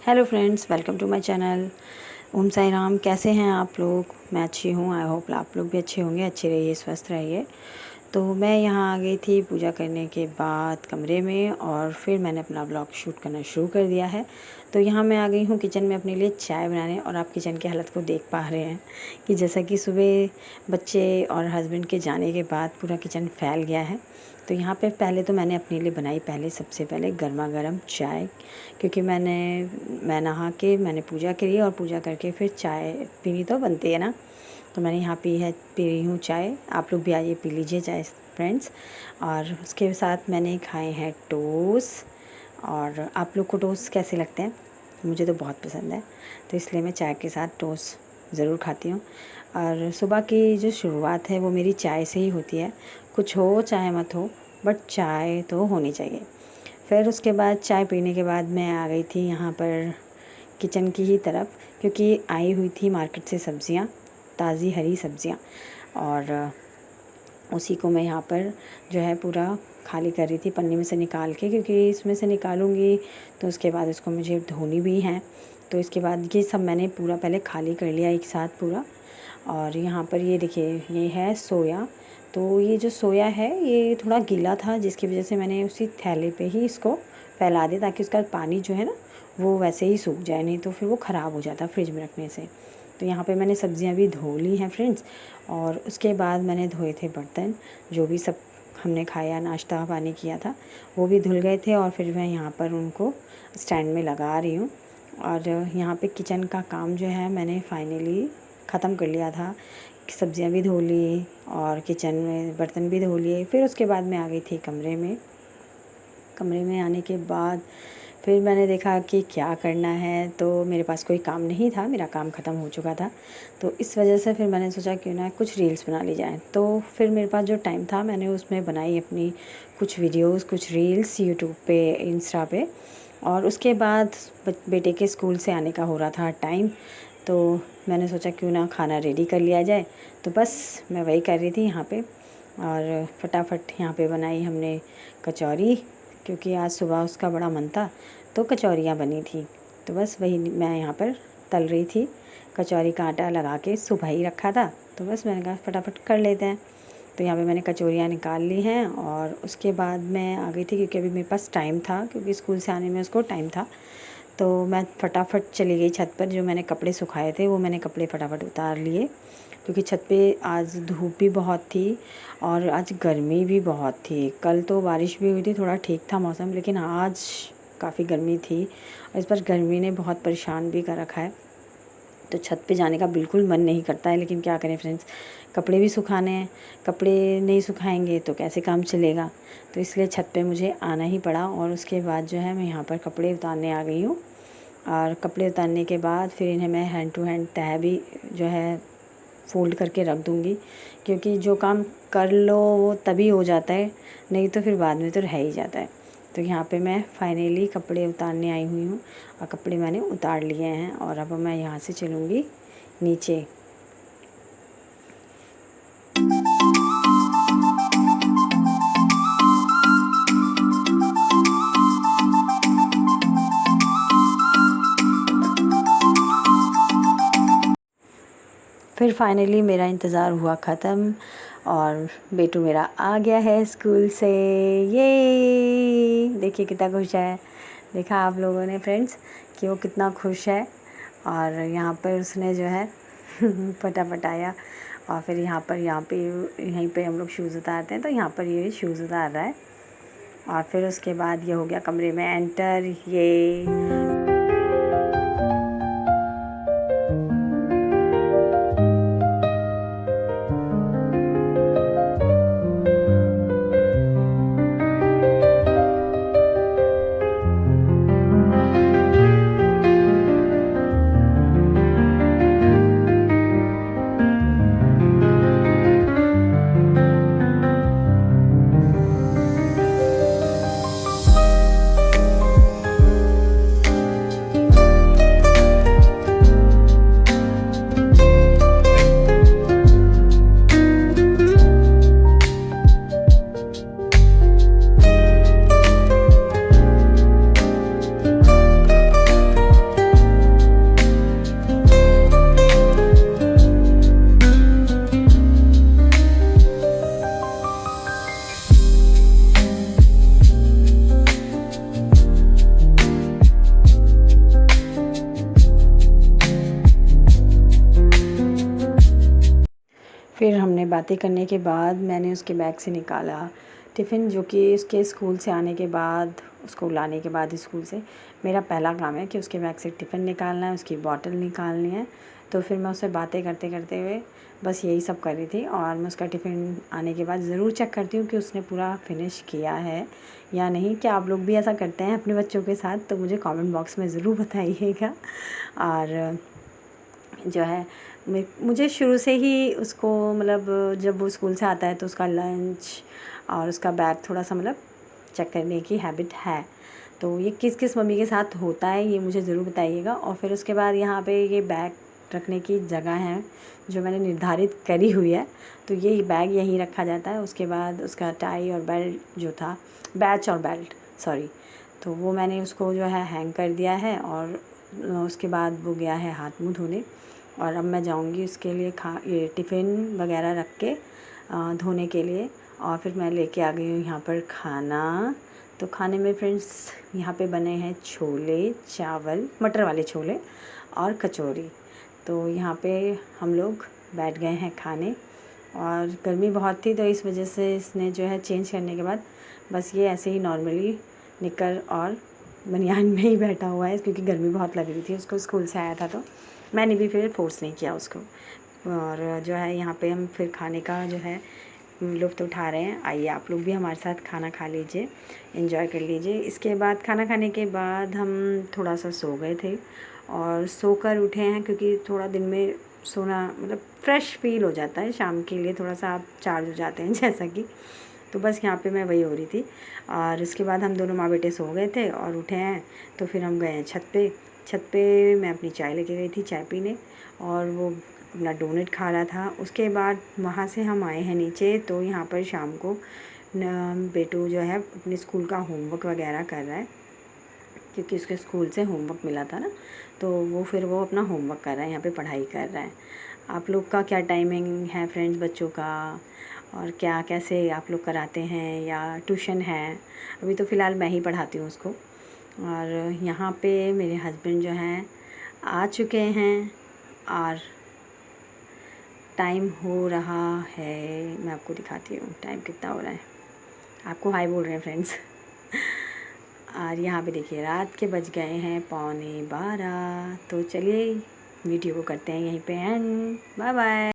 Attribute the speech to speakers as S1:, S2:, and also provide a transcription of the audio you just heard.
S1: Hello friends, welcome to my channel. Om Sai Ram. कैसे हैं आप लोग? मैं अच्छी हूँ। आई होप आप लोग भी अच्छे होंगे। अच्छे रहिए, स्वस्थ रहिए। तो मैं यहाँ आ गई थी पूजा करने के बाद कमरे में, और फिर मैंने अपना व्लॉग शूट करना शुरू कर दिया है। तो यहाँ मैं आ गई हूँ किचन में अपने लिए चाय बनाने, और आप किचन की हालत को देख पा रहे हैं कि जैसा कि सुबह बच्चे और हस्बैंड के जाने के बाद पूरा किचन फैल गया है। तो यहाँ पे पहले तो मैंने अपने लिए बनाई सबसे पहले गर्मा गर्म चाय, क्योंकि मैं नहा के मैंने पूजा करी, और पूजा करके फिर चाय पीनी तो बनती है ना। तो मैंने यहाँ पी रही हूँ चाय। आप लोग भी आइए, पी लीजिए चाय फ्रेंड्स। और उसके साथ मैंने खाए हैं टोस्ट। और आप लोग को टोस्ट कैसे लगते हैं? मुझे तो बहुत पसंद है, तो इसलिए मैं चाय के साथ टोस्ट ज़रूर खाती हूँ। और सुबह की जो शुरुआत है वो मेरी चाय से ही होती है। कुछ हो चाहे मत हो, बट चाय तो होनी चाहिए। फिर उसके बाद चाय पीने के बाद मैं आ गई थी यहाँ पर किचन की ही तरफ, क्योंकि आई हुई थी मार्केट से सब्ज़ियाँ, ताज़ी हरी सब्ज़ियाँ। और उसी को मैं यहाँ पर जो है पूरा खाली कर रही थी पन्नी में से निकाल के, क्योंकि इसमें से निकालूंगी तो उसके बाद इसको मुझे धोनी भी है। तो इसके बाद ये सब मैंने पूरा पहले खाली कर लिया एक साथ पूरा। और यहाँ पर ये देखिए, ये है सोया। तो ये जो सोया है ये थोड़ा गीला था, जिसकी वजह से मैंने उसी थैले पे ही इसको फैला दिया, ताकि उसका पानी जो है ना वो वैसे ही सूख जाए, नहीं तो फिर वो ख़राब हो जाता फ्रिज में रखने से। तो यहाँ पे मैंने सब्ज़ियाँ भी धो ली हैं फ्रेंड्स। और उसके बाद मैंने धोए थे बर्तन, जो भी सब हमने खाया, नाश्ता पानी किया था, वो भी धुल गए थे। और फिर मैं यहाँ पर उनको स्टैंड में लगा रही हूँ। और यहाँ पे किचन का काम जो है मैंने फाइनली ख़त्म कर लिया था। सब्ज़ियाँ भी धो ली और किचन में बर्तन भी धो लिए। फिर उसके बाद मैं आ गई थी कमरे में। कमरे में आने के बाद फिर मैंने देखा कि क्या करना है, तो मेरे पास कोई काम नहीं था, मेरा काम ख़त्म हो चुका था। तो इस वजह से फिर मैंने सोचा क्यों ना कुछ रील्स बना ली जाए। तो फिर मेरे पास जो टाइम था मैंने उसमें बनाई अपनी कुछ वीडियोस, कुछ रील्स यूट्यूब पे, इंस्टा पे। और उसके बाद बेटे के स्कूल से आने का हो रहा था टाइम, तो मैंने सोचा क्यों ना खाना रेडी कर लिया जाए। तो बस मैं वही कर रही थी यहाँ पे। और फटाफट यहाँ पे बनाई हमने कचौरी, क्योंकि आज सुबह उसका बड़ा मन था, तो कचौरियाँ बनी थी। तो बस वही मैं यहाँ पर तल रही थी। कचौरी का आटा लगा के सुबह ही रखा था, तो बस मैंने कहा फटाफट कर लेते हैं। तो यहाँ पे मैंने कचौरियाँ निकाल ली हैं। और उसके बाद मैं आ गई थी, क्योंकि अभी मेरे पास टाइम था, क्योंकि स्कूल से आने में उसको टाइम था। तो मैं फटाफट चली गई छत पर। जो मैंने कपड़े सुखाए थे वो मैंने कपड़े फटाफट उतार लिए, क्योंकि छत पे आज धूप भी बहुत थी और आज गर्मी भी बहुत थी। कल तो बारिश भी हुई थी, थोड़ा ठीक था मौसम, लेकिन आज काफ़ी गर्मी थी। और इस बार गर्मी ने बहुत परेशान भी कर रखा है। तो छत पे जाने का बिल्कुल मन नहीं करता है, लेकिन क्या करें फ्रेंड्स, कपड़े भी सुखाने हैं। कपड़े नहीं सुखाएंगे तो कैसे काम चलेगा। तो इसलिए छत पे मुझे आना ही पड़ा। और उसके बाद जो है मैं यहाँ पर कपड़े उतारने आ गई हूँ। और कपड़े उतारने के बाद फिर इन्हें मैं हैंड टू हैंड तह भी जो है फ़ोल्ड करके रख दूँगी, क्योंकि जो काम कर लो वो तभी हो जाता है, नहीं तो फिर बाद में तो रह ही जाता है। तो यहाँ पे मैं फाइनली कपड़े उतारने आई हुई हूँ, और कपड़े मैंने उतार लिए हैं। और अब मैं यहाँ से चलूँगी नीचे। फिर फाइनली मेरा इंतज़ार हुआ ख़त्म, और बेटू मेरा आ गया है स्कूल से। ये देखिए कितना खुश है। देखा आप लोगों ने फ्रेंड्स कि वो कितना खुश है। और यहाँ पर उसने जो है फटाफट आया। और फिर यहाँ पे यहीं पे हम लोग शूज़ उतारते हैं, तो यहाँ पर ये शूज़ उतार रहा है। और फिर उसके बाद ये हो गया कमरे में एंटर। ये बातें करने के बाद मैंने उसके बैग से निकाला टिफ़िन, जो कि उसके स्कूल से आने के बाद, उसको लाने के बाद स्कूल से मेरा पहला काम है कि उसके बैग से टिफ़िन निकालना है, उसकी बॉटल निकालनी है। तो फिर मैं उससे बातें करते करते हुए बस यही सब कर रही थी। और मैं उसका टिफ़िन आने के बाद ज़रूर चेक करती हूँ कि उसने पूरा फिनिश किया है या नहीं। क्या आप लोग भी ऐसा करते हैं अपने बच्चों के साथ? तो मुझे कमेंट बॉक्स में ज़रूर बताइएगा। और जो है मुझे शुरू से ही उसको मतलब जब वो स्कूल से आता है तो उसका लंच और उसका बैग थोड़ा सा मतलब चेक करने की हैबिट है। तो ये किस किस मम्मी के साथ होता है ये मुझे ज़रूर बताइएगा। और फिर उसके बाद यहाँ पे ये बैग रखने की जगह है जो मैंने निर्धारित करी हुई है, तो ये बैग यहीं रखा जाता है। उसके बाद उसका टाई और बेल्ट जो था, बैच और बेल्ट सॉरी, तो वो मैंने उसको जो है हैंग कर दिया है। और उसके बाद वो गया है हाथ मुँह धोने। और अब मैं जाऊंगी उसके लिए ये टिफ़िन वगैरह रख के धोने के लिए। और फिर मैं लेके आ गई हूँ यहाँ पर खाना। तो खाने में फ्रेंड्स यहाँ पे बने हैं छोले चावल, मटर वाले छोले और कचौरी। तो यहाँ पे हम लोग बैठ गए हैं खाने। और गर्मी बहुत थी तो इस वजह से इसने जो है चेंज करने के बाद बस ये ऐसे ही नॉर्मली निकर और बनियान में ही बैठा हुआ है, क्योंकि गर्मी बहुत लग रही थी, उसको स्कूल से आया था तो मैंने भी फिर फ़ोर्स नहीं किया उसको। और जो है यहाँ पे हम फिर खाने का जो है लुत्फ़ उठा रहे हैं। आइए आप लोग भी हमारे साथ खाना खा लीजिए, एंजॉय कर लीजिए। इसके बाद खाना खाने के बाद हम थोड़ा सा सो गए थे और सोकर उठे हैं, क्योंकि थोड़ा दिन में सोना मतलब फ़्रेश फ़ील हो जाता है, शाम के लिए थोड़ा सा आप चार्ज हो जाते हैं जैसा कि। तो बस यहाँ पे मैं वही हो रही थी। और इसके बाद हम दोनों माँ बेटे सो गए थे और उठे हैं तो फिर हम गए हैं छत पे। छत पे मैं अपनी चाय लेके गई थी चाय पीने, और वो अपना डोनट खा रहा था। उसके बाद वहाँ से हम आए हैं नीचे। तो यहाँ पर शाम को बेटू जो है अपने स्कूल का होमवर्क वगैरह कर रहा है, क्योंकि उसके स्कूल से होमवर्क मिला था ना, तो वो अपना होमवर्क कर रहा है, यहाँ पे पढ़ाई कर रहा है। आप लोग का क्या टाइमिंग है फ्रेंड्स बच्चों का, और क्या कैसे आप लोग कराते हैं या ट्यूशन है? अभी तो फ़िलहाल मैं ही पढ़ाती हूँ उसको। और यहाँ पे मेरे हस्बैंड जो हैं आ चुके हैं और टाइम हो रहा है, मैं आपको दिखाती हूँ टाइम कितना हो रहा है। आपको हाय बोल रहे हैं फ्रेंड्स। और यहाँ पे देखिए रात के बज गए हैं 11:15। तो चलिए वीडियो को करते हैं यहीं पे एंड। Bye bye.